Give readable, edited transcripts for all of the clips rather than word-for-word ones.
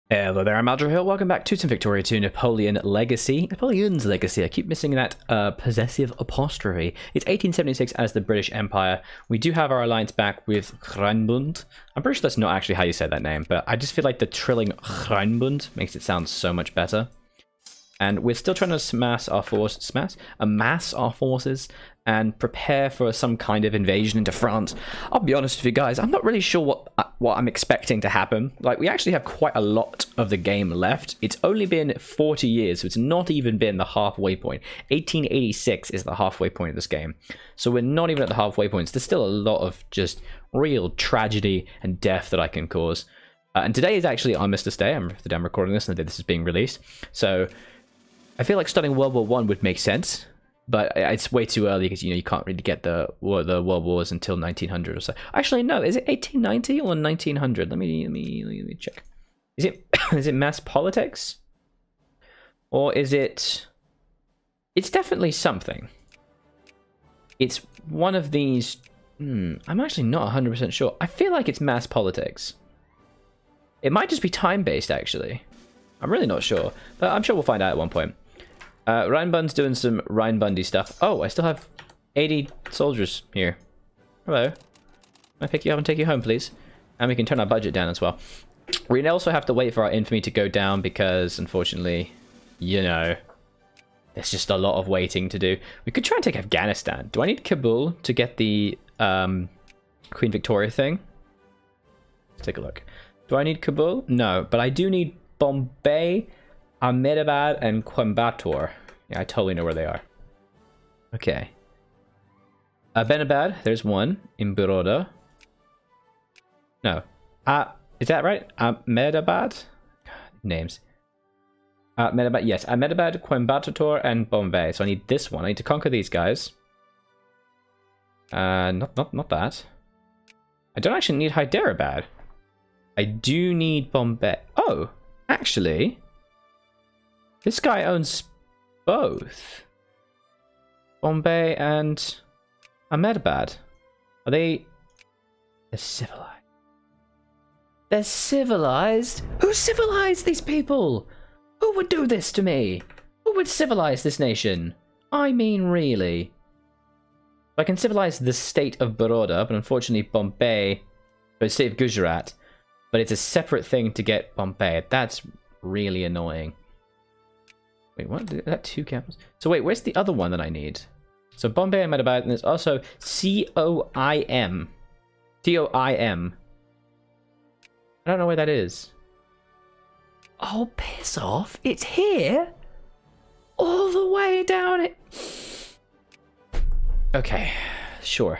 Hello there, I'm Aldrahill. Welcome back to some Victoria 2 Napoleon Legacy. Napoleon's Legacy. I keep missing that possessive apostrophe. It's 1876 as the British Empire. We do have our alliance back with Rheinbund. I'm pretty sure that's not actually how you say that name, but I just feel like the trilling Rheinbund makes it sound so much better. And we're still trying to amass our forces and prepare for some kind of invasion into France. I'll be honest with you guys, I'm not really sure what I'm expecting to happen. Like, we actually have quite a lot of the game left. It's only been 40 years, so it's not even been the halfway point. 1886 is the halfway point of this game. So we're not even at the halfway points. There's still a lot of just real tragedy and death that I can cause. And today is actually Armistice Day. I'm recording this and the day this is being released. So I feel like starting World War I would make sense, but it's way too early because, you know, you can't really get the World Wars until 1900 or so. Actually, no, is it 1890 or 1900? Let me check. Is it mass politics? Or is it... It's definitely something. It's one of these... I'm actually not 100% sure. I feel like it's mass politics. It might just be time-based, actually. I'm really not sure, but I'm sure we'll find out at one point. Rheinbund's doing some Rheinbundy stuff. Oh, I still have 80 soldiers here. Hello. Can I pick you up and take you home, please? And we can turn our budget down as well. We also have to wait for our infamy to go down because, unfortunately, you know, there's just a lot of waiting to do. We could try and take Afghanistan. Do I need Kabul to get the Queen Victoria thing? Let's take a look. Do I need Kabul? No, but I do need Bombay, Ahmedabad, and Coimbatore. Yeah, I totally know where they are. Okay. Benabad, there's one in Baroda. No. Is that right? Ahmedabad? God, names. Ahmedabad, yes. Ahmedabad, Coimbatore, and Bombay. So I need this one. I need to conquer these guys. Not that. I don't actually need Hyderabad. I do need Bombay. Oh, actually, this guy owns both Bombay and Ahmedabad. Are they... They're civilized. They're civilized? Who civilized these people? Who would do this to me? Who would civilize this nation? I mean, really. I can civilize the state of Baroda, but unfortunately Bombay, the state of Gujarat, but it's a separate thing to get Bombay. That's really annoying. Wait, what? Is that two capitals? So wait, where's the other one that I need? So Bombay, Ahmedabad, and there's also C-O-I-M. T-O-I-M. I don't know where that is. Oh, piss off. It's here? All the way down it. Okay, sure.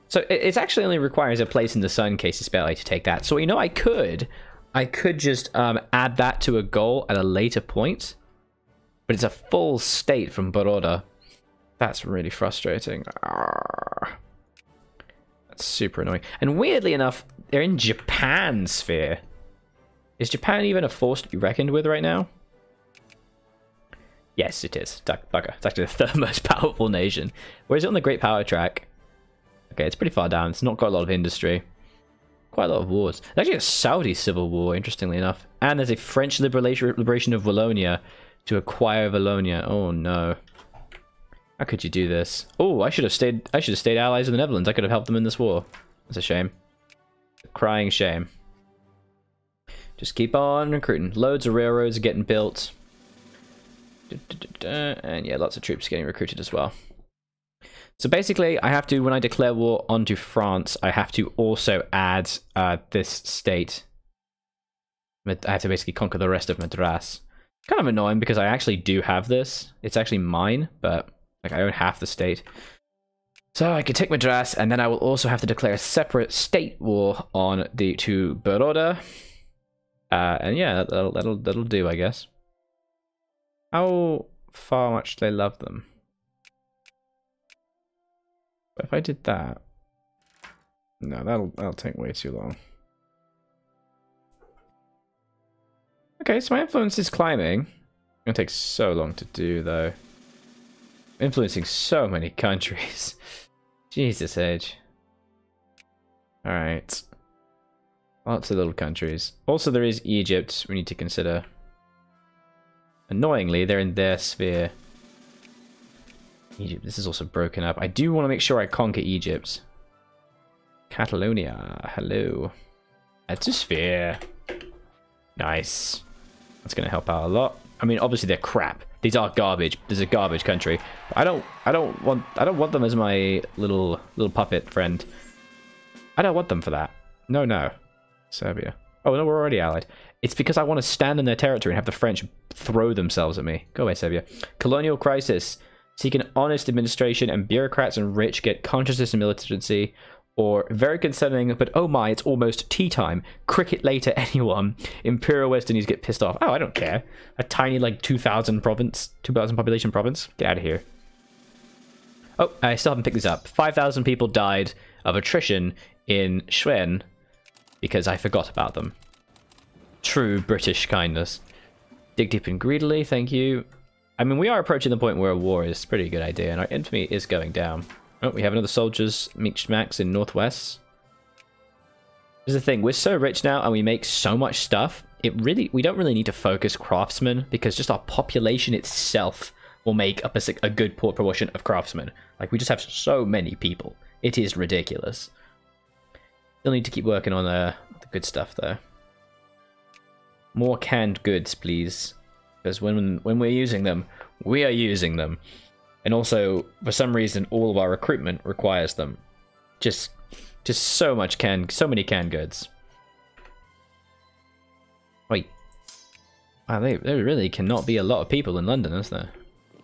So it actually only requires a place in the sun case especially to take that. So, you know, I could just add that to a goal at a later point, but it's a full state from Baroda. That's really frustrating. Arrgh. That's super annoying. And weirdly enough, they're in Japan's sphere. Is Japan even a force to be reckoned with right now? Yes, it is. Bugger. It's actually the third most powerful nation. Where is it on the Great Power Track? Okay, it's pretty far down. It's not got a lot of industry. Quite a lot of wars. There's actually a Saudi civil war, interestingly enough. And there's a French liberation of Wallonia to acquire Wallonia. Oh no. How could you do this? Oh, I should have stayed allies with the Netherlands. I could have helped them in this war. That's a shame. A crying shame. Just keep on recruiting. Loads of railroads are getting built. And yeah, lots of troops getting recruited as well. So basically, I have to, when I declare war onto France, I have to also add this state. I have to basically conquer the rest of Madras. Kind of annoying because I actually do have this. It's actually mine, but like I own half the state. So I could take Madras, and then I will also have to declare a separate state war on to Baroda. And yeah, that'll do, I guess. How far much do they love them? But if I did that, no, that'll take way too long. Okay, so my influence is climbing. It's gonna take so long to do, though. Influencing so many countries. Jesus age. Alright. Lots of little countries. Also, there is Egypt we need to consider. Annoyingly, they're in their sphere. Egypt, this is also broken up. I do want to make sure I conquer Egypt. Catalonia, hello. That's a sphere. Nice. That's going to help out a lot. I mean, obviously they're crap. These are garbage. This is a garbage country. I don't want them as my little puppet friend. I don't want them for that. No. Serbia. Oh no, we're already allied. It's because I want to stand in their territory and have the French throw themselves at me. Go away, Serbia. Colonial crisis. Seek an honest administration, and bureaucrats and rich get consciousness and militancy. Or, very concerning, but oh my, it's almost tea time. Cricket later, anyone. Imperial West Indies get pissed off. Oh, I don't care. A tiny, like, 2,000 population province. Get out of here. Oh, I still haven't picked this up. 5,000 people died of attrition in Schwen because I forgot about them. True British kindness. Dig deep and greedily, thank you. I mean, we are approaching the point where a war is a pretty good idea, and our infamy is going down. Oh, we have another soldiers max in Northwest. Here's the thing, we're so rich now and we make so much stuff, we don't really need to focus craftsmen because just our population itself will make up a good proportion of craftsmen. Like, we just have so many people. It is ridiculous. Still need to keep working on the good stuff though. More canned goods, please. Because when we're using them, we are using them. And also, for some reason, all of our recruitment requires them. Just so many canned goods. Wait. Wow, there really cannot be a lot of people in London, is there?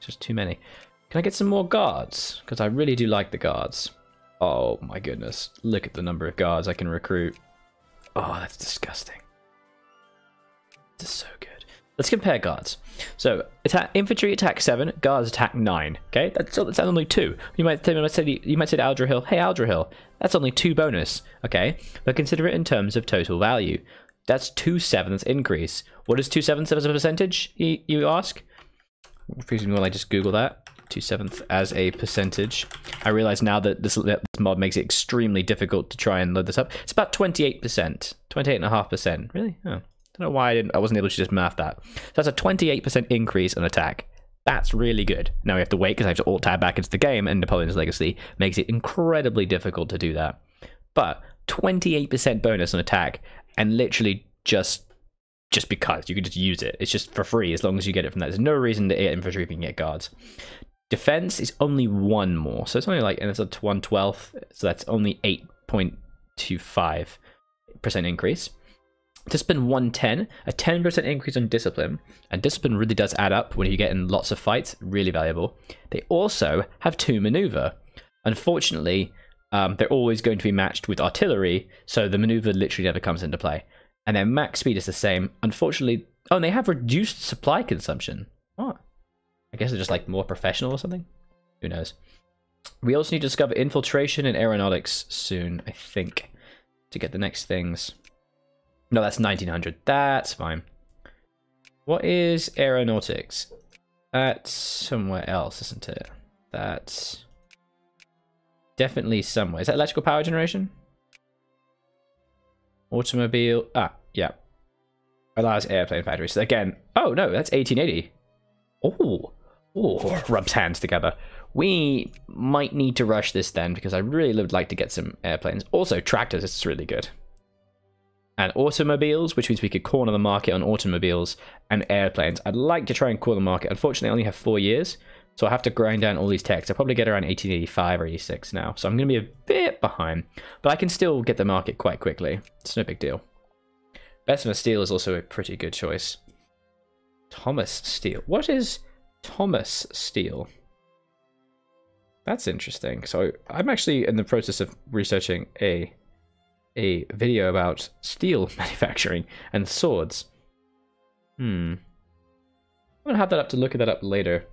Just too many. Can I get some more guards? Because I really do like the guards. Oh my goodness. Look at the number of guards I can recruit. Oh, that's disgusting. This is so good. Let's compare guards. So, infantry attack 7, guards attack 9. Okay, that's only 2. You might say to Aldrahill, hey Aldrahill, that's only 2 bonus. Okay, but consider it in terms of total value. That's 2/7 increase. What is 2/7 as a percentage? You ask. Presumably, I just Google that. 2/7 as a percentage. I realize now that this mod makes it extremely difficult to try and load this up. It's about 28%, 28.5%. Really? Oh. I don't know why I wasn't able to just math that. So that's a 28% increase in attack. That's really good. Now we have to wait because I have to alt-tab back into the game, and Napoleon's Legacy makes it incredibly difficult to do that. But 28% bonus on attack, and literally just because you can just use it. It's just for free as long as you get it from that. There's no reason to get infantry if you can get guards. Defense is only 1 more, so it's only like, and it's a 1/12, so that's only 8.25% increase. Discipline 110, a 10% increase on discipline, and discipline really does add up when you get in lots of fights, really valuable. They also have 2 maneuver. Unfortunately, they're always going to be matched with artillery, so the maneuver literally never comes into play. And their max speed is the same. Unfortunately, oh, and they have reduced supply consumption. What? I guess they're just like more professional or something? Who knows? We also need to discover infiltration and aeronautics soon, I think, to get the next things. No, that's 1900. That's fine. What is aeronautics? That's somewhere else, isn't it? That's definitely somewhere. Is that electrical power generation? Automobile. Ah, yeah. Allows airplane factories. So again, oh no, that's 1880. Oh, rubs hands together. We might need to rush this then because I really would like to get some airplanes. Also, tractors. It's really good. And automobiles, which means we could corner the market on automobiles and airplanes. I'd like to try and corner the market. Unfortunately, I only have 4 years, so I have to grind down all these techs. I'll probably get around 1885 or 86 now, so I'm going to be a bit behind. But I can still get the market quite quickly. It's no big deal. Bessemer Steel is also a pretty good choice. Thomas Steel. What is Thomas Steel? That's interesting. So I'm actually in the process of researching a video about steel manufacturing and swords. I'm gonna have that up to look at that up later.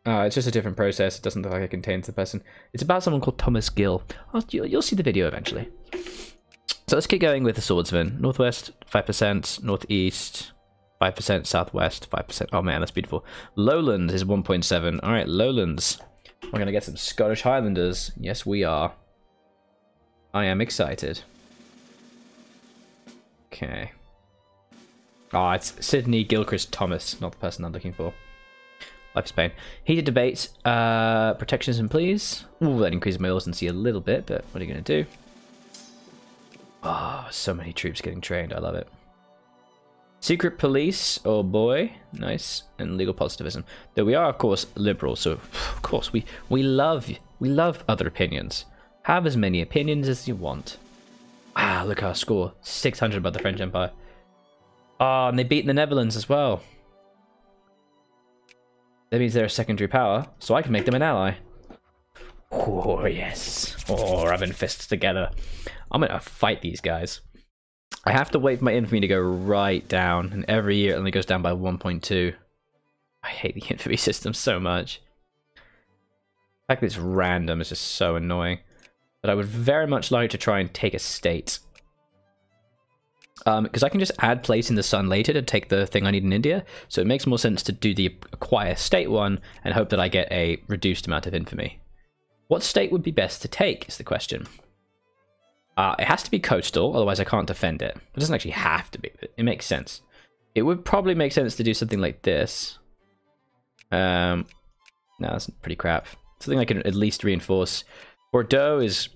It's just a different process. It doesn't look like it contains the person. It's about someone called Thomas Gill. You'll see the video eventually. So let's keep going with the swordsman. Northwest 5%, northeast 5%, southwest 5%. Oh man, that's beautiful. Lowlands is 1.7. All right, Lowlands. We're gonna get some Scottish Highlanders. Yes, we are. I am excited. Okay. Oh, it's Sydney Gilchrist Thomas, not the person I'm looking for. Life is pain. Heated debate. Protectionism, please. Ooh, that increases my militancy a little bit, but what are you going to do? Oh, so many troops getting trained. I love it. Secret police. Oh boy. Nice. And legal positivism. Though we are, of course, liberal, so of course we love other opinions. Have as many opinions as you want. Ah, look at our score. 600 above the French Empire. Oh, and they beat the Netherlands as well. That means they're a secondary power, so I can make them an ally. Oh, yes. Oh, rubbing fists together. I'm going to fight these guys. I have to wait for my infamy to go right down, and every year it only goes down by 1.2. I hate the infamy system so much. The fact that it's random is just so annoying. But I would very much like to try and take a state. Because I can just add place in the sun later to take the thing I need in India, so it makes more sense to do the acquire state one and hope that I get a reduced amount of infamy. What state would be best to take is the question. It has to be coastal, otherwise I can't defend it. It doesn't actually have to be, but it makes sense. It would probably make sense to do something like this. No, that's pretty crap. Something I can at least reinforce. Bordeaux is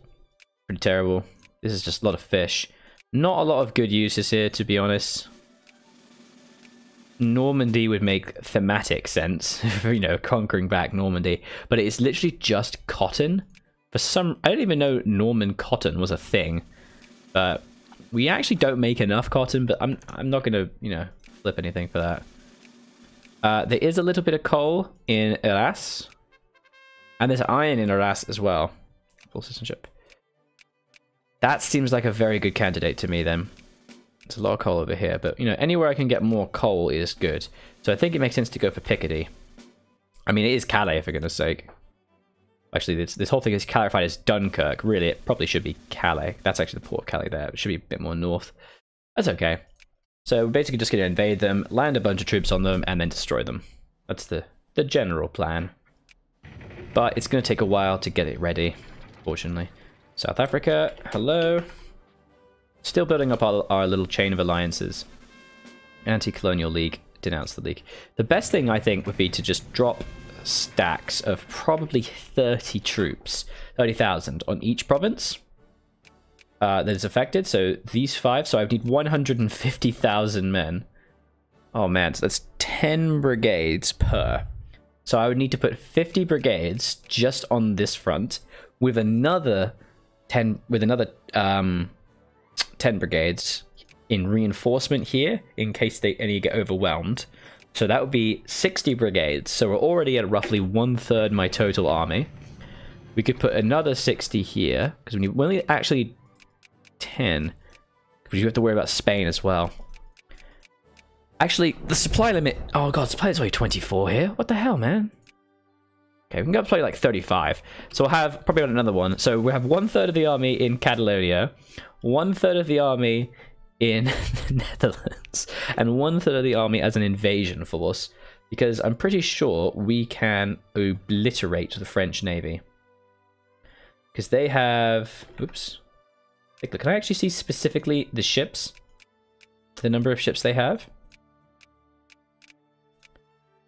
pretty terrible. This is just a lot of fish. Not a lot of good uses here, to be honest. Normandy would make thematic sense, you know, conquering back Normandy. But it's literally just cotton. For some, I don't even know Norman cotton was a thing. But we actually don't make enough cotton, but I'm not going to, you know, flip anything for that. There is a little bit of coal in Arras. And there's iron in Arras as well. Full citizenship. That seems like a very good candidate to me then. There's a lot of coal over here, but you know, anywhere I can get more coal is good. So I think it makes sense to go for Picardy. I mean, it is Calais, for goodness sake. Actually, this whole thing is clarified as Dunkirk. Really, it probably should be Calais. That's actually the port of Calais there. It should be a bit more north. That's okay. So we're basically just going to invade them, land a bunch of troops on them, and then destroy them. That's the general plan. But it's going to take a while to get it ready, fortunately. South Africa, hello. Still building up our little chain of alliances. Anti-Colonial League, denounce the League. The best thing, I think, would be to just drop stacks of probably 30 troops, 30,000 on each province that is affected. So these 5, so I would need 150,000 men. Oh man, so that's 10 brigades per. So I would need to put 50 brigades just on this front with another 10 brigades in reinforcement here in case any get overwhelmed. So that would be 60 brigades. So we're already at roughly 1/3 my total army. We could put another 60 here because we need actually 10 because you have to worry about Spain as well. Actually, the supply limit. Oh god, supply is only 24 here. What the hell, man? Okay, we can go play like 35. So we'll have probably another one. So we have 1/3 of the army in Catalonia, 1/3 of the army in the Netherlands, and 1/3 of the army as an invasion force. Because I'm pretty sure we can obliterate the French Navy. Because they have... Oops. Can I actually see specifically the ships? The number of ships they have?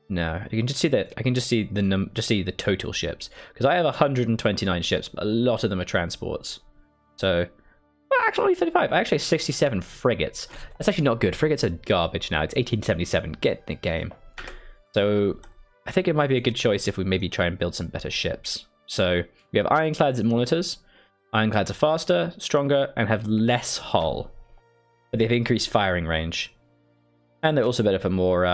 No, you can just see that. I can just see the total ships because I have 129 ships, but a lot of them are transports. So, well, actually, only 35. I actually have 67 frigates. That's actually not good. Frigates are garbage now. It's 1877. Get in the game. So, I think it might be a good choice if we maybe try and build some better ships. So, we have ironclads and monitors. Ironclads are faster, stronger, and have less hull, but they've increased firing range, and they're also better for more.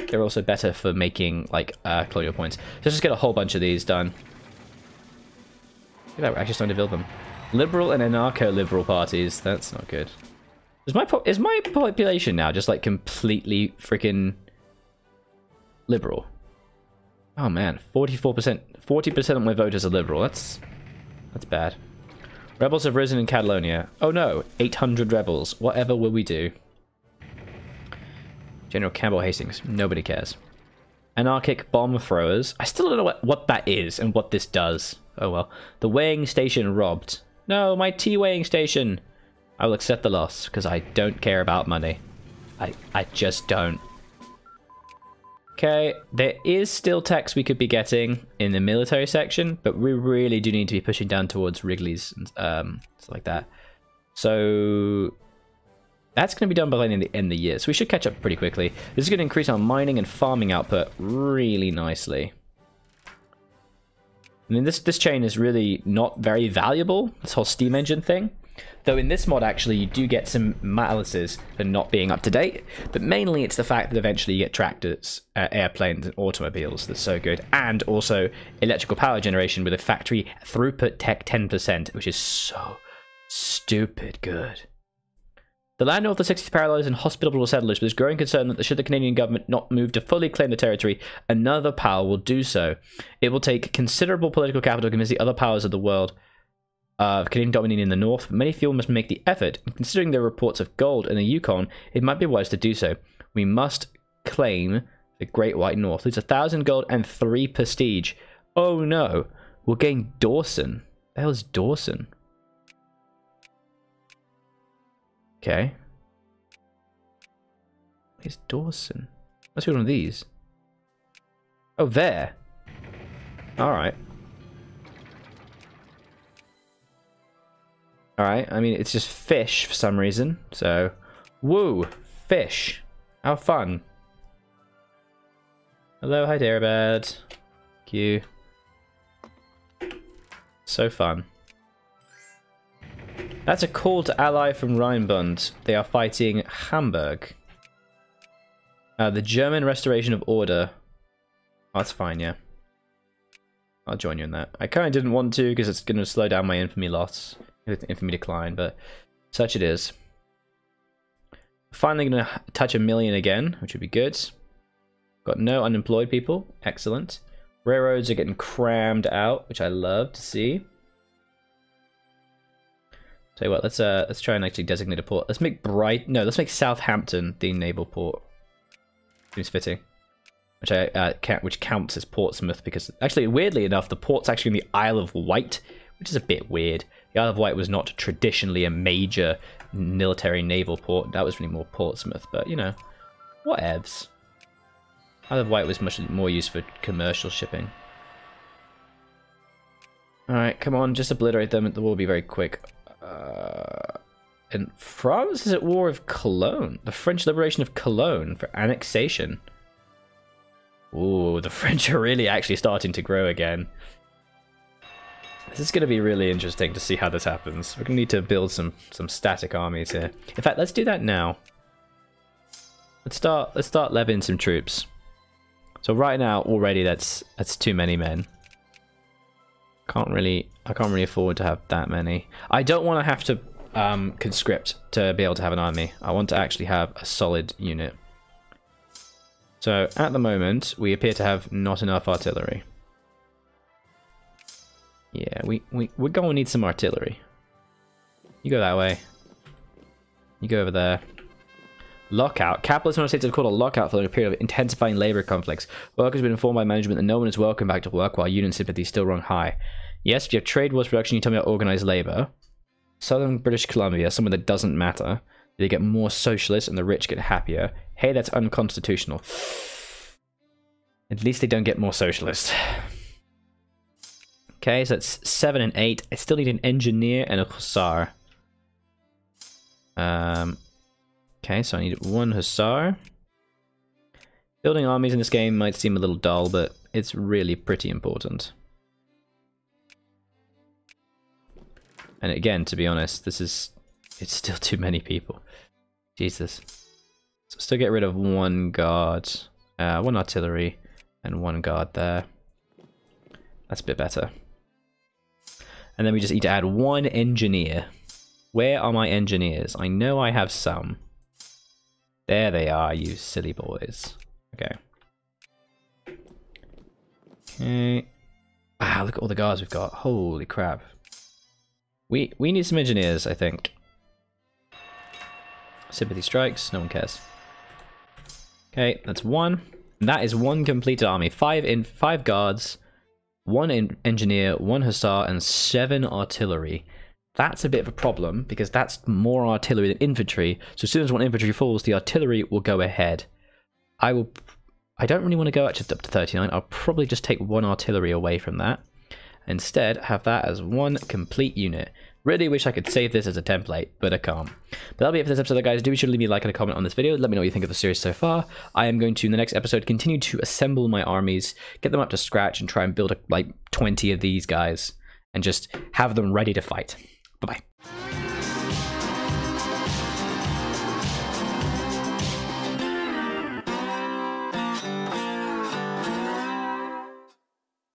They're also better for making, like, colonial points. So let's just get a whole bunch of these done. Look at that, we're actually starting to build them. Liberal and anarcho-liberal parties. That's not good. Is my population now just, like, completely freaking liberal? Oh, man. 44%. 40% of my voters are liberal. That's bad. Rebels have risen in Catalonia. Oh, no. 800 rebels. Whatever will we do? General Campbell Hastings. Nobody cares. Anarchic bomb throwers. I still don't know what that is and what this does. Oh well. The weighing station robbed. No, my tea weighing station. I will accept the loss, because I don't care about money. I just don't. Okay, there is still text we could be getting in the military section, but we really do need to be pushing down towards Wrigley's and stuff like that. So that's going to be done by the end of the year, so we should catch up pretty quickly. This is going to increase our mining and farming output really nicely. I mean, this chain is really not very valuable, this whole steam engine thing. Though in this mod, actually, you do get some malices for not being up to date. But mainly it's the fact that eventually you get tractors, airplanes, and automobiles that's so good. And also electrical power generation with a factory throughput tech 10%, which is so stupid good. The land north of 60 is paralysed and hospitable settlers, but there's growing concern that should the Canadian government not move to fully claim the territory, another power will do so. It will take considerable political capital to convince the other powers of the world Canadian dominating in the north, but many feel must make the effort. And considering there are reports of gold in the Yukon, it might be wise to do so. We must claim the Great White North. It's 1,000 gold and 3 prestige. Oh no, we're getting Dawson. The hell is Dawson? Okay. Where's Dawson? Must be one of these. Oh, there. Alright. Alright, I mean, it's just fish for some reason, so... Woo! Fish! How fun! Hello, hi Darabad. Thank you. So fun. That's a call to ally from Rheinbund. They are fighting Hamburg. The German restoration of order. Oh, that's fine, yeah. I'll join you in that. I kind of didn't want to, because it's going to slow down my infamy loss. Infamy decline, but such it is. Finally going to touch 1 million again, which would be good. Got no unemployed people. Excellent. Railroads are getting crammed out, which I love to see. Tell you what, let's try and actually designate a port. Let's make let's make Southampton the naval port. Seems fitting. Which counts as Portsmouth, because actually, weirdly enough, the port's actually in the Isle of Wight, which is a bit weird. The Isle of Wight was not traditionally a major military naval port. That was really more Portsmouth, but you know, whatevs. Isle of Wight was much more used for commercial shipping. Alright, come on, just obliterate them. The war will be very quick. And France is at war with Cologne. The French liberation of Cologne for annexation. Ooh, the French are really actually starting to grow again. This is going to be really interesting to see how this happens. We're going to need to build some static armies here. In fact, let's do that now. Let's start levying some troops. So right now, already that's too many men. I can't really afford to have that many. I don't want to have to conscript to be able to have an army. I want to actually have a solid unit. So at the moment, we appear to have not enough artillery. Yeah, we're going to need some artillery. You go that way. You go over there. Lockout. Capitalist United States have called a lockout for a period of intensifying labor conflicts. Workers have been informed by management that no one is welcome back to work while union sympathy still run high. Yes, if you have trade wars production, you tell me about organized labor. Southern British Columbia, somewhere that doesn't matter. They get more socialist and the rich get happier. Hey, that's unconstitutional. At least they don't get more socialist. Okay, so that's 7 and 8. I still need an engineer and a hussar. Okay, so I need 1 hussar. Building armies in this game might seem a little dull, but it's really pretty important. And again, to be honest, it's still too many people. Jesus. So still get rid of 1 guard, 1 artillery, and 1 guard there. That's a bit better. And then we just need to add 1 engineer. Where are my engineers? I know I have some. There they are, you silly boys. Okay. Okay. Wow, look at all the guards we've got. Holy crap. We need some engineers, I think. Sympathy strikes, no one cares. Okay, that's 1. And that is 1 completed army. 5 guards, 1 engineer, 1 hussar, and 7 artillery. That's a bit of a problem, because that's more artillery than infantry. So as soon as one infantry falls, the artillery will go ahead. I don't really want to go up to 39. I'll probably just take one artillery away from that. Instead, have that as one complete unit. Really wish I could save this as a template, but I can't. But that'll be it for this episode, guys. Do be sure to leave me a like and a comment on this video. Let me know what you think of the series so far. I am going to, in the next episode, continue to assemble my armies, get them up to scratch, and try and build like 20 of these guys, and just have them ready to fight. Bye-bye.